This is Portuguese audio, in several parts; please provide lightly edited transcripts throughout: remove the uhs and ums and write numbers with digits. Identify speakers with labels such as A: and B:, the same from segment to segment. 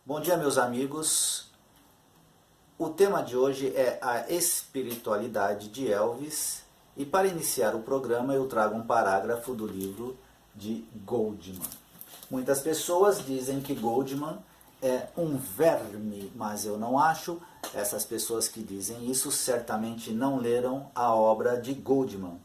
A: Bom dia, meus amigos. O tema de hoje é a espiritualidade de Elvis e para iniciar o programa eu trago um parágrafo do livro de Goldman. Muitas pessoas dizem que Goldman é um verme, mas eu não acho. Essas pessoas que dizem isso certamente não leram a obra de Goldman.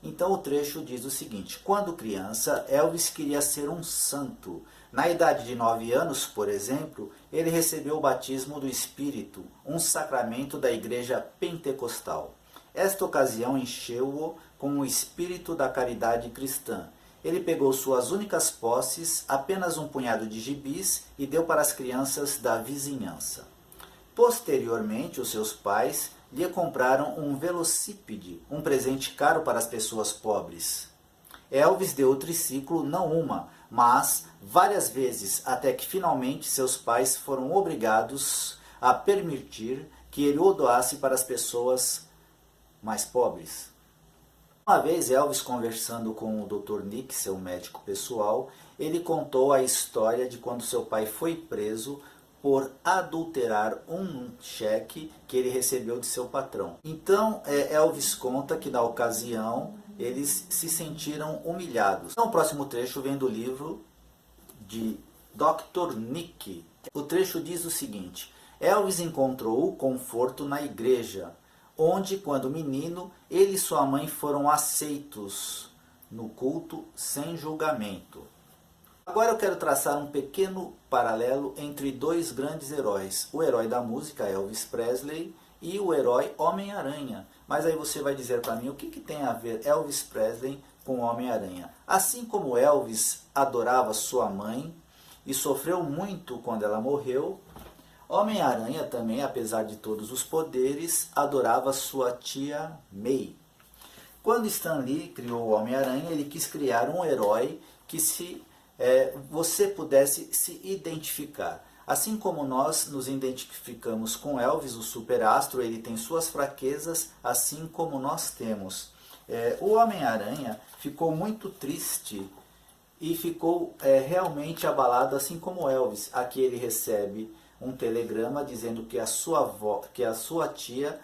A: Então o trecho diz o seguinte: quando criança, Elvis queria ser um santo. Na idade de 9 anos, por exemplo, ele recebeu o batismo do Espírito, um sacramento da igreja pentecostal. Esta ocasião encheu-o com o espírito da caridade cristã. Ele pegou suas únicas posses, apenas um punhado de gibis, e deu para as crianças da vizinhança. Posteriormente, os seus pais lhe compraram um velocípede, um presente caro para as pessoas pobres. Elvis deu o triciclo não uma, mas várias vezes, até que finalmente seus pais foram obrigados a permitir que ele o doasse para as pessoas mais pobres. Uma vez, Elvis, conversando com o Dr. Nick, seu médico pessoal, ele contou a história de quando seu pai foi preso por adulterar um cheque que ele recebeu de seu patrão. Então, Elvis conta que na ocasião eles se sentiram humilhados. Então, o próximo trecho vem do livro de Dr. Nick. O trecho diz o seguinte: Elvis encontrou conforto na igreja, onde, quando menino, ele e sua mãe foram aceitos no culto sem julgamento. Agora eu quero traçar um pequeno paralelo entre dois grandes heróis, o herói da música Elvis Presley e o herói Homem-Aranha. Mas aí você vai dizer para mim o que tem a ver Elvis Presley com Homem-Aranha. Assim como Elvis adorava sua mãe e sofreu muito quando ela morreu, Homem-Aranha também, apesar de todos os poderes, adorava sua tia May. Quando Stan Lee criou o Homem-Aranha, ele quis criar um herói que você pudesse se identificar. Assim como nós nos identificamos com Elvis, o superastro, ele tem suas fraquezas, assim como nós temos. O Homem-Aranha ficou muito triste e ficou realmente abalado, assim como Elvis. Aqui ele recebe um telegrama dizendo que a sua tia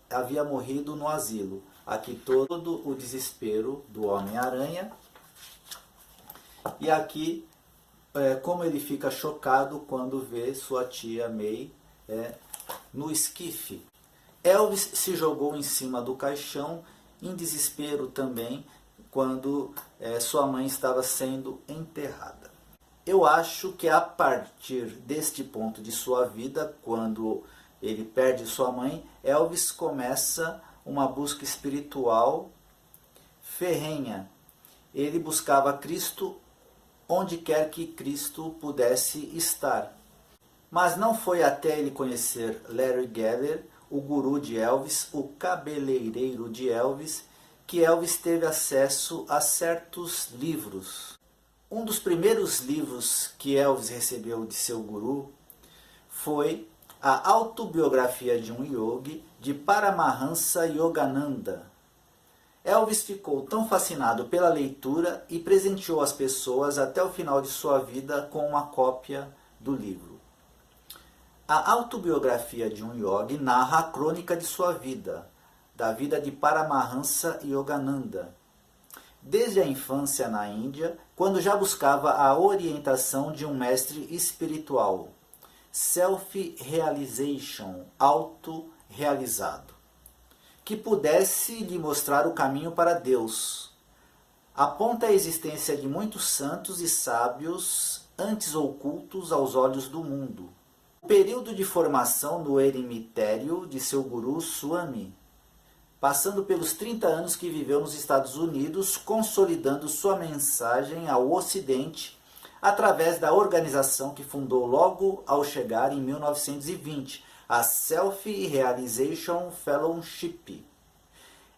A: havia morrido no asilo. Aqui todo o desespero do Homem-Aranha. E aqui, como ele fica chocado quando vê sua tia May no esquife. Elvis se jogou em cima do caixão, em desespero também, quando sua mãe estava sendo enterrada. Eu acho que a partir deste ponto de sua vida, quando ele perde sua mãe, Elvis começa uma busca espiritual ferrenha. Ele buscava Cristo onde quer que Cristo pudesse estar. Mas não foi até ele conhecer Larry Geller, o guru de Elvis, o cabeleireiro de Elvis, que Elvis teve acesso a certos livros. Um dos primeiros livros que Elvis recebeu de seu guru foi a autobiografia de um yogi, de Paramahansa Yogananda. Elvis ficou tão fascinado pela leitura e presenteou as pessoas até o final de sua vida com uma cópia do livro. A autobiografia de um yogi narra a crônica de sua vida, da vida de Paramahansa Yogananda. Desde a infância na Índia, quando já buscava a orientação de um mestre espiritual, self-realization, auto-realizado, que pudesse lhe mostrar o caminho para Deus. Aponta a existência de muitos santos e sábios antes ocultos aos olhos do mundo. O período de formação no eremitério de seu guru Swami, passando pelos 30 anos que viveu nos Estados Unidos, consolidando sua mensagem ao Ocidente através da organização que fundou logo ao chegar em 1920, a Self-Realization Fellowship.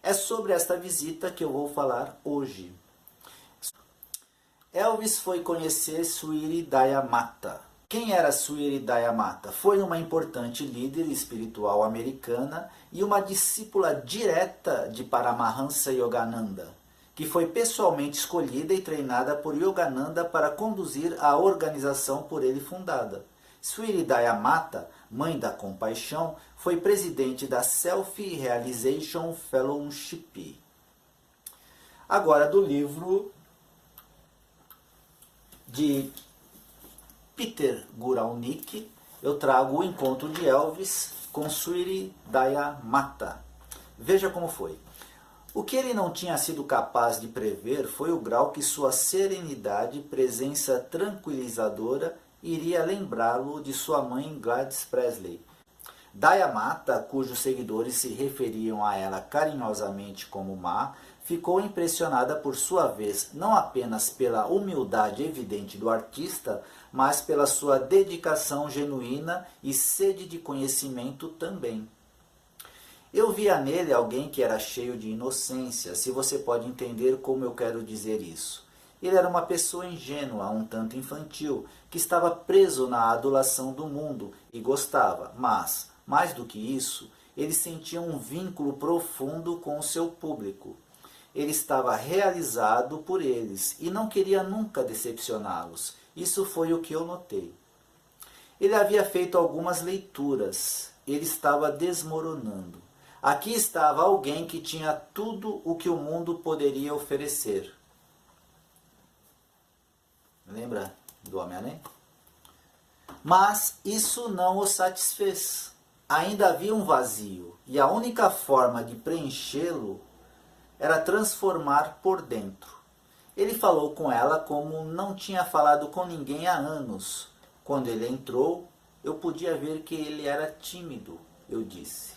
A: É sobre esta visita que eu vou falar hoje. Elvis foi conhecer Swami Dayamata. Quem era Swami Dayamata? Foi uma importante líder espiritual americana e uma discípula direta de Paramahansa Yogananda, que foi pessoalmente escolhida e treinada por Yogananda para conduzir a organização por ele fundada. Swami Dayamata, mãe da compaixão, foi presidente da Self-Realization Fellowship. Agora do livro de Peter Guralnick, eu trago o encontro de Elvis com Swami Dayamata. Veja como foi. O que ele não tinha sido capaz de prever foi o grau que sua serenidade, presença tranquilizadora, iria lembrá-lo de sua mãe Gladys Presley. Dayamata, cujos seguidores se referiam a ela carinhosamente como Ma, ficou impressionada por sua vez, não apenas pela humildade evidente do artista, mas pela sua dedicação genuína e sede de conhecimento também. Eu via nele alguém que era cheio de inocência, se você pode entender como eu quero dizer isso. Ele era uma pessoa ingênua, um tanto infantil, que estava preso na adulação do mundo e gostava, mas, mais do que isso, ele sentia um vínculo profundo com o seu público. Ele estava realizado por eles e não queria nunca decepcioná-los. Isso foi o que eu notei. Ele havia feito algumas leituras. Ele estava desmoronando. Aqui estava alguém que tinha tudo o que o mundo poderia oferecer. Lembra do Homem-Aranha? Mas isso não o satisfez. Ainda havia um vazio, e a única forma de preenchê-lo era transformar por dentro. Ele falou com ela como não tinha falado com ninguém há anos. Quando ele entrou, eu podia ver que ele era tímido. Eu disse: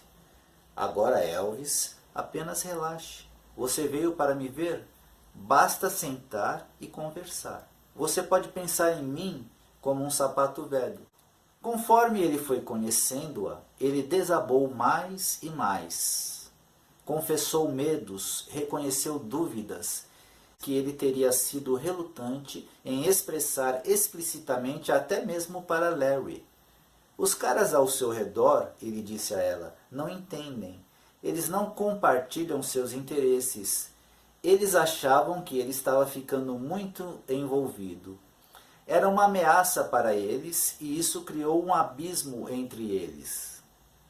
A: agora, Elvis, apenas relaxe. Você veio para me ver? Basta sentar e conversar. Você pode pensar em mim como um sapato velho. Conforme ele foi conhecendo-a, ele desabou mais e mais. Confessou medos, reconheceu dúvidas, que ele teria sido relutante em expressar explicitamente até mesmo para Larry. Os caras ao seu redor, ele disse a ela, não entendem. Eles não compartilham seus interesses. Eles achavam que ele estava ficando muito envolvido. Era uma ameaça para eles e isso criou um abismo entre eles.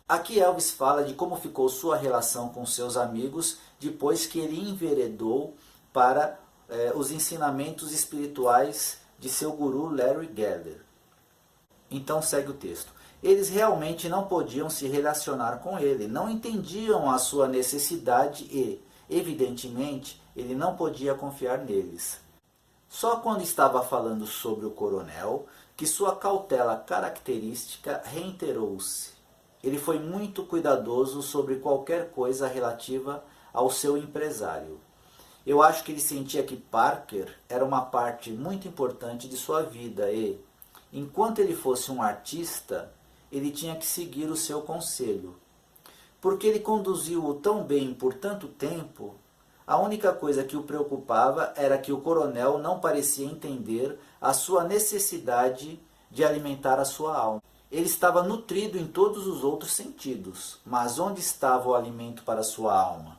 A: Aqui Elvis fala de como ficou sua relação com seus amigos depois que ele enveredou para os ensinamentos espirituais de seu guru Larry Geller. Então segue o texto. Eles realmente não podiam se relacionar com ele, não entendiam a sua necessidade e, evidentemente, ele não podia confiar neles. Só quando estava falando sobre o coronel, que sua cautela característica reiterou-se. Ele foi muito cuidadoso sobre qualquer coisa relativa ao seu empresário. Eu acho que ele sentia que Parker era uma parte muito importante de sua vida e, enquanto ele fosse um artista, ele tinha que seguir o seu conselho. Porque ele conduziu-o tão bem por tanto tempo, a única coisa que o preocupava era que o coronel não parecia entender a sua necessidade de alimentar a sua alma. Ele estava nutrido em todos os outros sentidos, mas onde estava o alimento para a sua alma?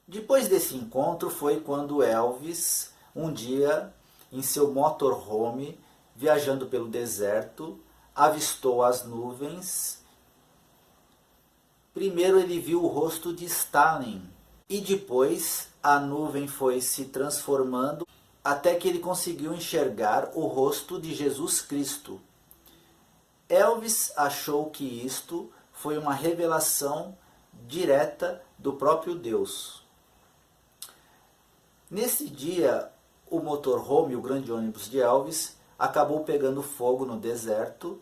A: Depois desse encontro foi quando Elvis, um dia, em seu motorhome, viajando pelo deserto, avistou as nuvens. Primeiro ele viu o rosto de Stalin e depois a nuvem foi se transformando até que ele conseguiu enxergar o rosto de Jesus Cristo. Elvis achou que isto foi uma revelação direta do próprio Deus. Nesse dia, o motorhome, o grande ônibus de Elvis, acabou pegando fogo no deserto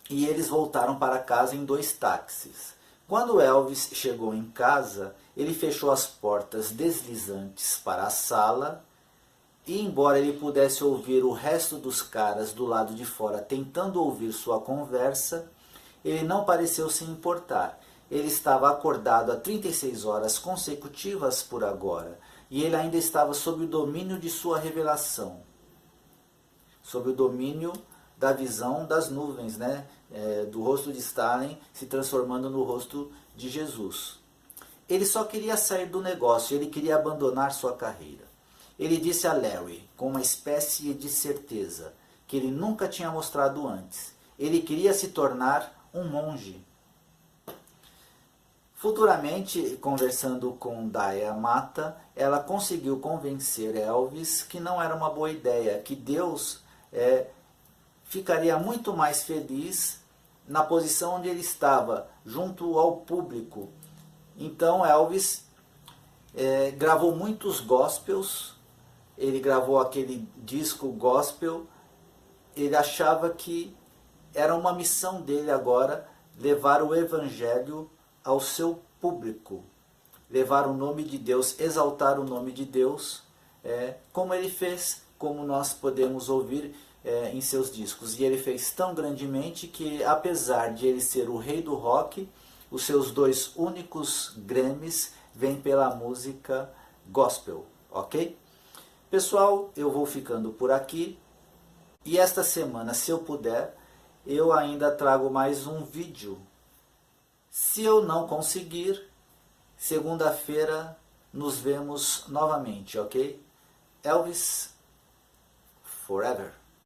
A: e eles voltaram para casa em 2 táxis. Quando Elvis chegou em casa, ele fechou as portas deslizantes para a sala e, embora ele pudesse ouvir o resto dos caras do lado de fora tentando ouvir sua conversa, ele não pareceu se importar. Ele estava acordado há 36 horas consecutivas por agora e ele ainda estava sob o domínio de sua revelação, sob o domínio da visão das nuvens, do rosto de Stalin se transformando no rosto de Jesus. Ele só queria sair do negócio, ele queria abandonar sua carreira. Ele disse a Larry, com uma espécie de certeza, que ele nunca tinha mostrado antes. Ele queria se tornar um monge. Futuramente, conversando com Daya Mata, ela conseguiu convencer Elvis que não era uma boa ideia, que Deus ficaria muito mais feliz na posição onde ele estava, junto ao público. Então Elvis gravou muitos gospels, ele gravou aquele disco gospel, ele achava que era uma missão dele agora levar o evangelho ao seu público, levar o nome de Deus, exaltar o nome de Deus, como ele fez, como nós podemos ouvir em seus discos. E ele fez tão grandemente que, apesar de ele ser o rei do rock, os seus 2 únicos Grammys vêm pela música gospel, ok? Pessoal, eu vou ficando por aqui. E esta semana, se eu puder, eu ainda trago mais um vídeo. Se eu não conseguir, segunda-feira nos vemos novamente, ok? Elvis Forever.